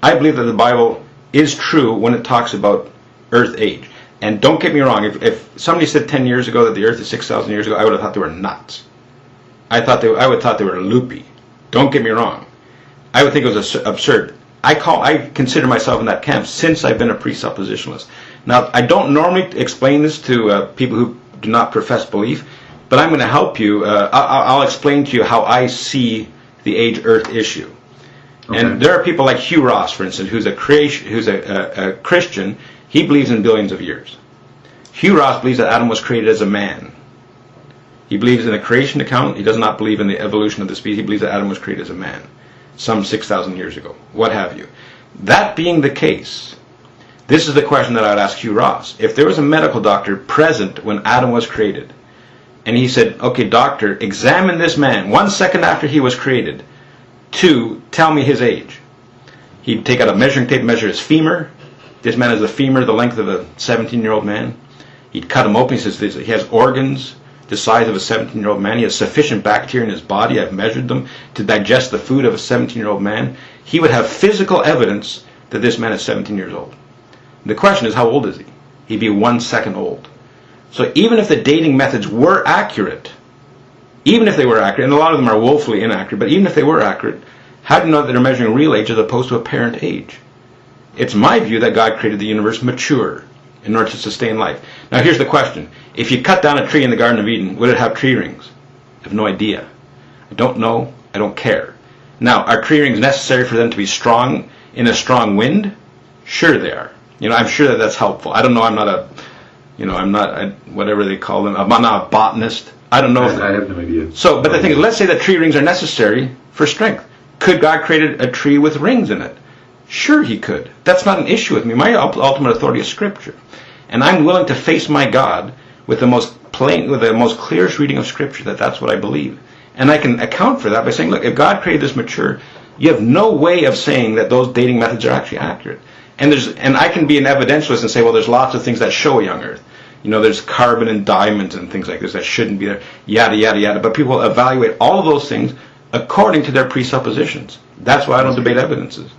I believe that the Bible is true when it talks about Earth age. And don't get me wrong, if somebody said 10 years ago that the Earth is 6,000 years ago, I would have thought they were nuts. I would thought they were loopy. Don't get me wrong. I would think it was absurd. I consider myself in that camp since I've been a presuppositionalist. Now, I don't normally explain this to people who do not profess belief, but I'm going to help you. I'll explain to you how I see the age Earth issue. Okay. And there are people like Hugh Ross, for instance, who's a Christian. He believes in billions of years. Hugh Ross believes that Adam was created as a man. He believes in a creation account. He does not believe in the evolution of the species. He believes that Adam was created as a man some 6,000 years ago, what have you. That being the case, this is the question that I would ask Hugh Ross. If there was a medical doctor present when Adam was created, and he said, okay, doctor, examine this man 1 second after he was created to tell me his age. He'd take out a measuring tape, measure his femur. This man has a femur the length of a 17-year-old man. He'd cut him open. He says he has organs the size of a 17-year-old man. He has sufficient bacteria in his body, I've measured them, to digest the food of a 17-year-old man. He would have physical evidence that this man is 17 years old. The question is, how old is he? He'd be 1 second old. So even if the dating methods were accurate, and a lot of them are woefully inaccurate, but even if they were accurate, how do you know that they're measuring real age as opposed to apparent age? It's my view that God created the universe mature in order to sustain life. Now here's the question. If you cut down a tree in the Garden of Eden, would it have tree rings? I have no idea. I don't know. I don't care. Now, are tree rings necessary for them to be strong in a strong wind? Sure they are. I'm sure that that's helpful. I don't know. I'm not whatever they call them. I'm not a botanist. I don't know. I have no idea. So, but the thing is, let's say that tree rings are necessary for strength. Could God create a tree with rings in it? Sure he could. That's not an issue with me. My ultimate authority is Scripture. And I'm willing to face my God with the most clearest reading of Scripture that's what I believe. And I can account for that by saying, look, if God created this mature, you have no way of saying that those dating methods are actually accurate. And I can be an evidentialist and say, well, there's lots of things that show a young Earth. There's carbon and diamonds and things like this that shouldn't be there, yada, yada, yada. But people evaluate all of those things according to their presuppositions. That's why I don't debate evidences.